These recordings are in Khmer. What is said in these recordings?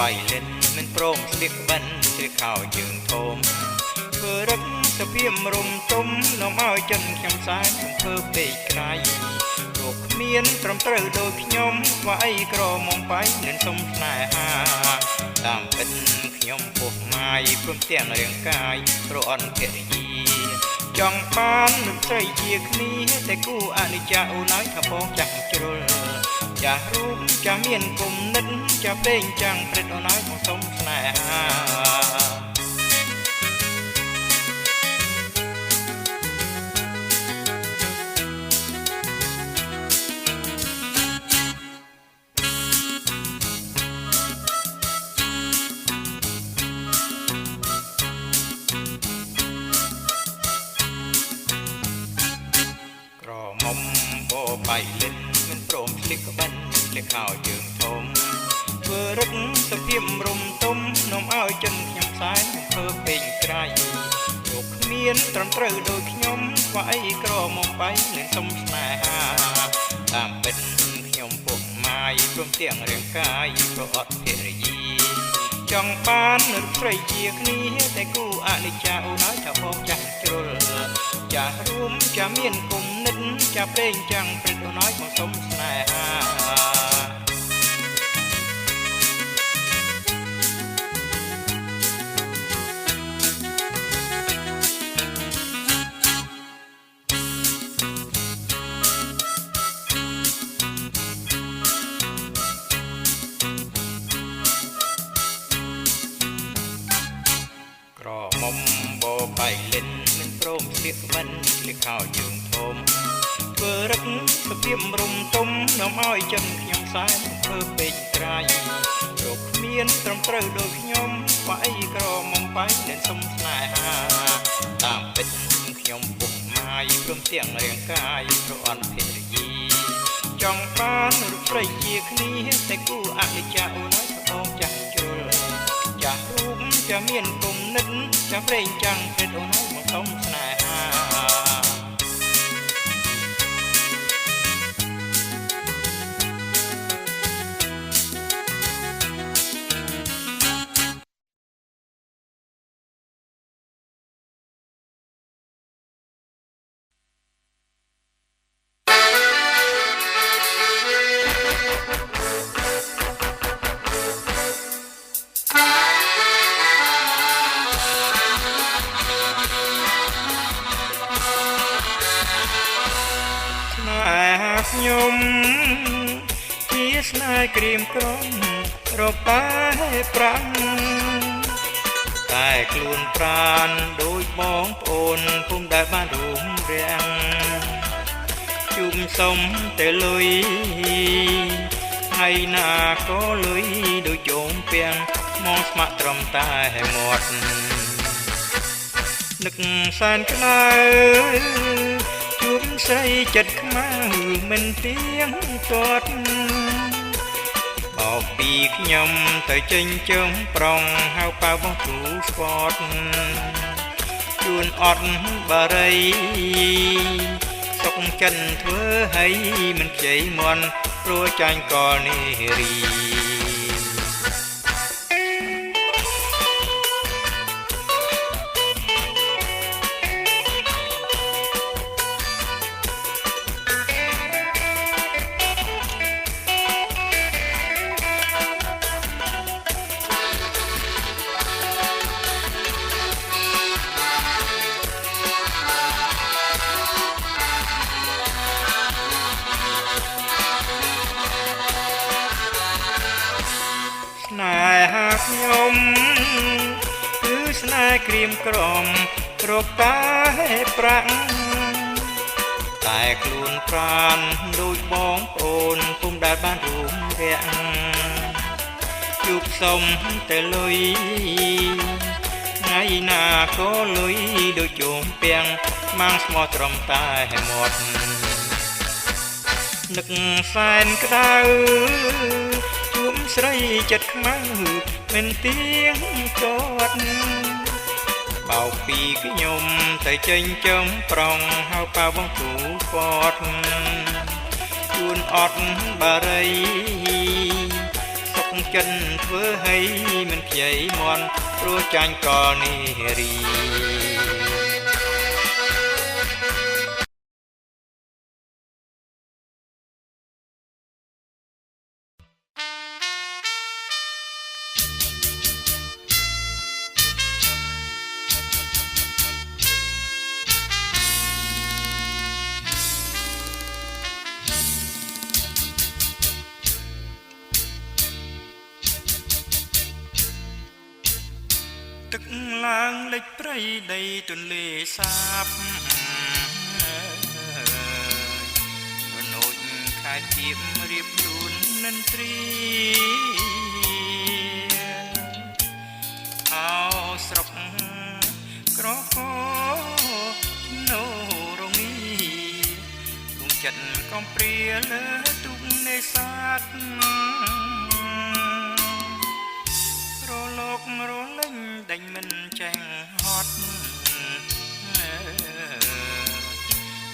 bay lên mình prom stick bắn stick khảo trường thôm vừa rấtสะเพียมรมต้มน้องอ้อยจนแคมสายเพื่อไปไกลลูกเมียนตรมเตอโดยขยมว่าไอ้กรอมองไปเงินสมนายหาตามเป็นขยมพวกไม้พร้อมเตียงเรียงกายร้อนเกยีจองปานหนึ่งใส่เจียกนี้แต่กูอานิจาอุน้อยถ้าพองจังจรุลจะรู้จะเมียนกลมนึกจะเป่งจังเป็นอุน้อยของสมนายหามอมบ่ไปเล่นมันโปร่งคลิกบันคลิกข่าวยืงทมเพื่อรักสะเพียมรมต้มน้องอ้อยจนขยำสายเพื่อเป็นไกลลูกเมียนตรมเตอโดยขยมว่าไอ้กรอมองไปเล่นสมนายหาตามเป็นขยมพวกไม้พร้อมเตียงเรียงกายเพราะอดเพรยีจองปานหรือใครเจียกนี้แต่กูอานิจาอุน้อยถ้าพอจังจรุลจะรู้จะเมียนกลมนึกจะเปล่งจังเป็นตัวน้อยของสมนายหามอมบ่ไปเล่นมันโปร่งเสียมันเลี้ยข้าวยืงทมเพื่อรักสะเพียมรมต้มน้ำอ้อยจนขยำสายเพื่อเป็นไกลโรคเมียนตรมเตอโดยขยมไปกรอมองไปเล่นสมนายหาตามเป็นขยมปุ่มไม้พร้อมเตียงเรียงกายร้อนเพรยีจองปานหรือใครเจียกนี้แต่กูอาจจะอุน้อยถ้าพองจังจุลจะรู้จะเมียนกลมนึกจะเปล่งจังเป็นอุน้อยของสมนายหายมที่สนายกรีมกรมรบไปปรังแต่กลุ่นปราณโดยมองโอนพุ่มได้บ้านรุ่มเรียงจุ่มสมแต่ลุยให้หน้าก็ลุยโดยโจมเปียงมองสมัครตรมตาให้หมดนึกแสนกลายจุ่มใส่จัดขมามันเตียงกอดบอกปีขยมแต่เจงเจิมปรองเฮาป่าบ้องถูสปอร์ตจุนอดบาไรสกจันเธอให้มันใจมวนโปรจันก่อนิรีนายหักยมคือสนายกรีมกรอมรบตาให้ปรังแต่กลุ่นปราณโดยบองโอนปุ่มดาดบ้านรุ่มเรียงจุบสมแต่ลุยไงหน้าก็ลุยโดยโจมเปียงมังสมอตรมตาให้หมดนึกแสนกระดาจุ่มใส่จัดขมาเป็นเตียงกอดเบาปีกยมแต่เจงจมปรองเฮาป่าบ้องถูปอดจุนอดบาไรสก ចិនធ្វើឲ្យមិនខ្ចីមន់ព្រោះចាញ់កលនារីទឹកឡើងលិចព្រៃដីទន្លេសាបរនោចខែទៀបរៀបលួននិនត្រីអោស្រុកក្រកនៅរងីដួងចិត្តកំព្រាលើទុកនេសាទរលោករលេងដេញមិនចេះហត់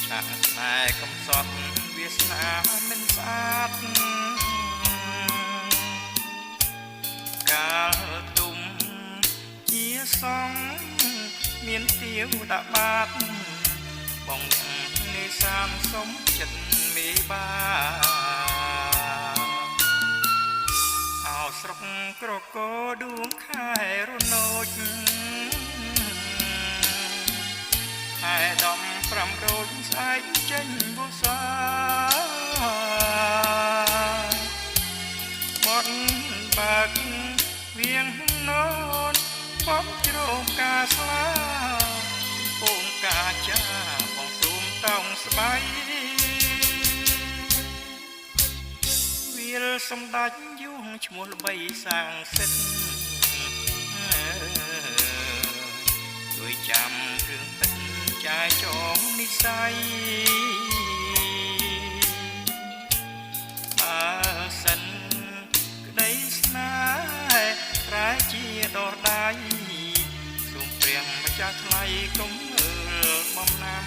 ឆាក់ស្នេហ៍កំសត់វាសនាមិនស្អាតកាលទុំជាសងមានទៀវដាក់បាតបងនេសាទសុំចិត្តមេបាស្រុកក្រកោដួងខែរនោចខែដំ5រោចស្អែកចេញបុសាបត់បាក់វៀងណូនបំជ្រោមកាស្លាពងកាចាបងស៊ូមតោងស្បៃវាលសំដាច់ឈ្មោះល្បីសាងសិទ្ធជួយចាំរឿងពិតចាយចងនិស័យបើសិនក្តីស្នេហ៍ប្រែជាដោះដៃសូមព្រះម្ចាស់ថ្លៃកុំអើលបំណាំ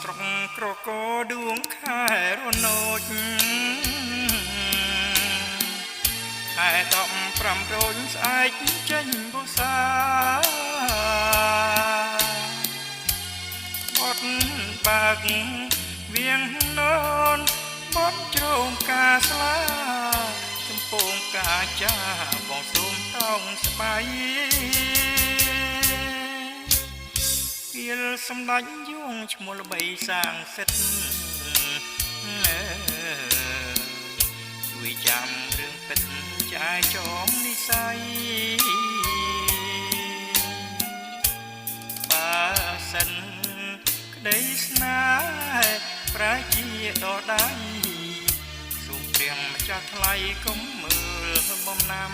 ស្រុកក្រកោដួងខែរនោចខែ15រោចស្អែកចេញបុសាបត់បាក់វៀងណូនបត់ជ្រោមកាស្លាចំពងកាចាបងស៊ូមតោងស្បៃវាលសំដាច់យងឈ្មោះល្បីសាងសិទ្ធជួយចាំរឿងពិតចាយចងនិស័យបើសិនក្តីស្នេហ៍ប្រែជាដោះដៃសូមព្រះម្ចាស់ថ្លៃកុំមើលបំណាំ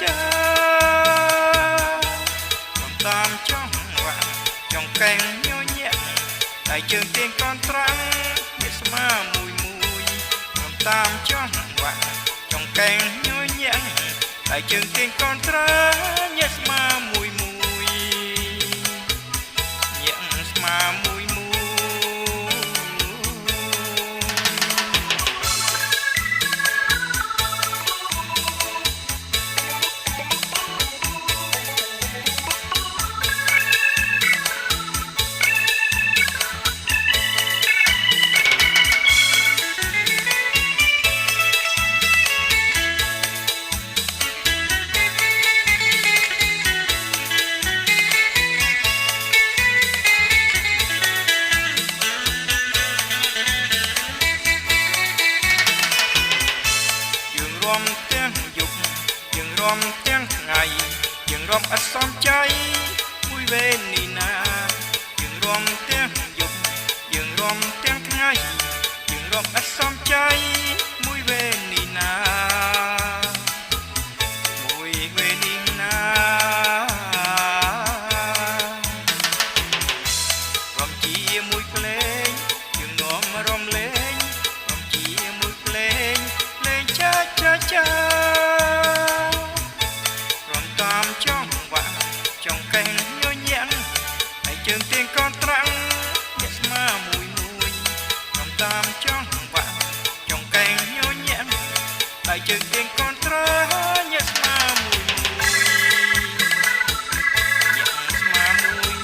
ចាតាមចង់វាក់ចង់កែងញញែកតែជើងទៀងកនត្រាំងវាស្មាមួយតាមចង់វាក់ចង់កែងញញែកតែជើងទៀងកនត្រាញែកស្មាមួយញែកស្មាមួយទាំងថ្ងៃយើងរំអត់សំចៃមួយវេននេះណាយើងរំទាំងយប់យើងរំទាំងថ្ងៃយើងរំអត់សំចៃមួយវេននេះណាមួយវេននេះណារំជាមួយភ្លេងយើងនាំរំលេងរំជាមួយភ្លេងលេងចាចង់វាក់ចង់កែងញញែកហើយជើងទៀងកនត្រាំងញាក់ស្មាមួយតាមចង់វាក់ចង់កែងញញែកហើយជើងទៀងកនត្រាំងញាក់ស្មាមួយញាក់ស្មាមួយ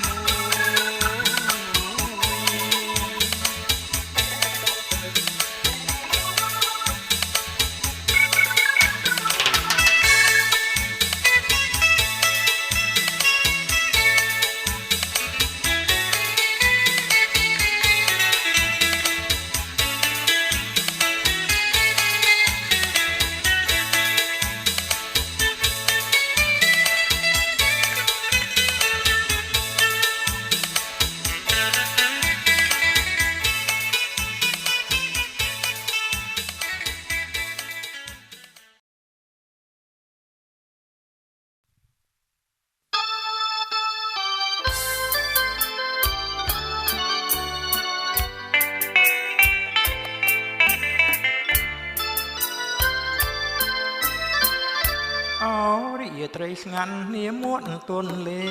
ត្រីស្ងាត់នាមួតទន់លេ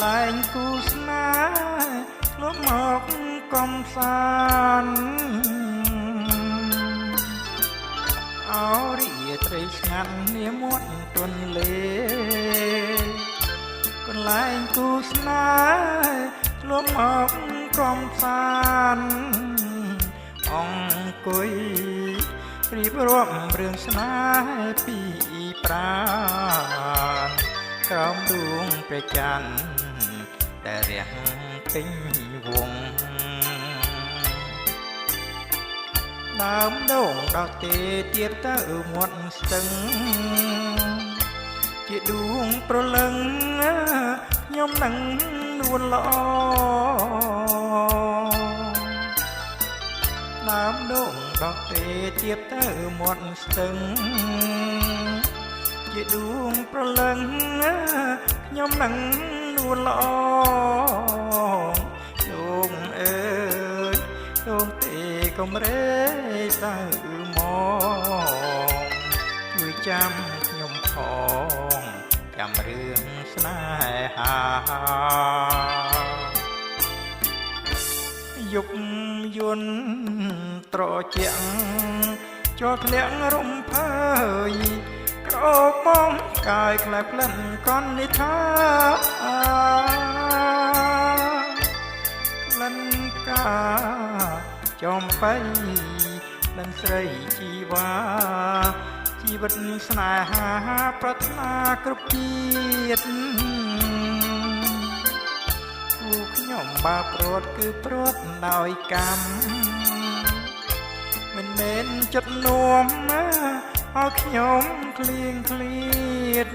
លែងគូស្នេហ៍លុបមកកំសាន្តអរិយត្រីស្ងាត់នាមួតទន់លេកន្លែងគូស្នេហ៍លុបមកកំសាន្តអង្គុយរៀបរាប់រឿងស្នេហ៍ពីប្រាណក្រោមដួងព្រះច័ន្ទដែលរះពេញវងដើមដូងដោះទេទៀតទៅមាត់ស្ទឹងជាដួងប្រលឹងខ្ញុំនឹងនួនល្អដើមដូងដោះទេទៀតទៅមាត់ស្ទឹងជាដួងប្រលឹងខ្ញុំនឹងនួនល្អដងអើយដងទេកុំរេទៅមកជួយចាំខ្ញុំផងចាំរឿងស្នេហាយប់យន់ត្រជាក់ចូលធ្លាក់រំភើយក្របងកាយក្លែបក្លិនកននិថាក្លិនកាចំបៃក្លិនស្រីជីវ៉ាជីវិតស្នេហាប្រាថ្នាគ្រប់ជាតិខ្ញុំបើព្រាត់គឺព្រាត់ដោយកម្មមិនមែនចិត្តនួមឲ្យខ្ញុំឃ្លៀងឃ្លាត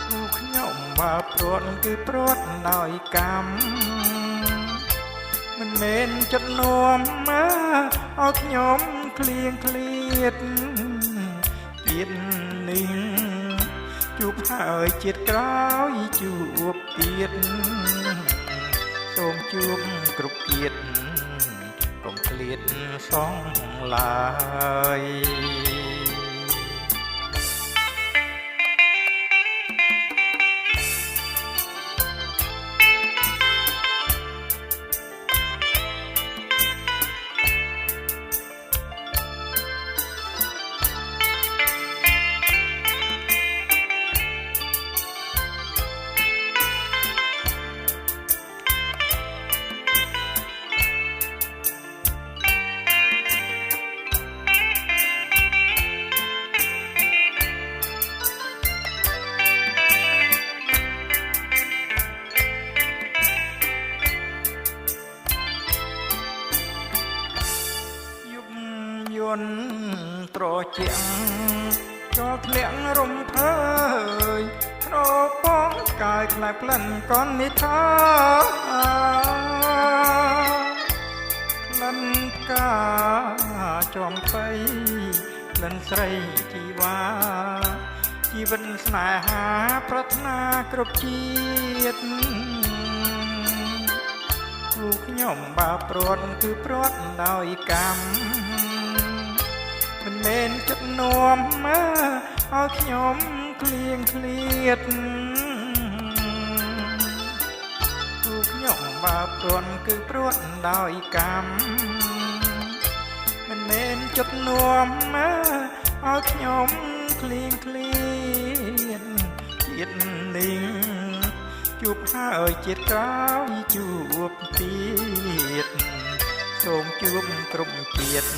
គូខ្ញុំបើព្រាត់គឺព្រាត់ដោយកម្មមិនមែនចិត្តនួមឲ្យខ្ញុំ ឃ្លៀងឃ្លាតទៀតនេះជួបហើយជាតិក្រោយជួបទៀតសូមជួបគ្រប់ជាតិកុំឃ្លាតសងឡើយយន្តត្រជាក់ចូលធ្លាក់រំភើយធ្នោបងកាយខ្លែបក្លិនកននិថាក្លិនផ្កាចំបៃក្លិនស្រីជីវ៉ាជីវិតស្នេហាប្រាថ្នាគ្រប់ជាតិគូខ្ញុំបើព្រាត់គឺព្រាត់ដោយកម្មមិនមែនចិត្តនាំឲ្យខ្ញុំឃ្លៀងឃ្លាតគូខ្ញុំបើព្រាត់គឺព្រាត់ដោយកម្មមិនមែនចិត្តនាំឲ្យខ្ញុំឃ្លៀងឃ្លាតជាតិនេះជួបហើយជាតិក្រោយជួបទៀតសូមជួបគ្រប់ជាតិ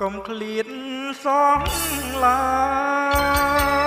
កុំឃ្លាតសងឡើយ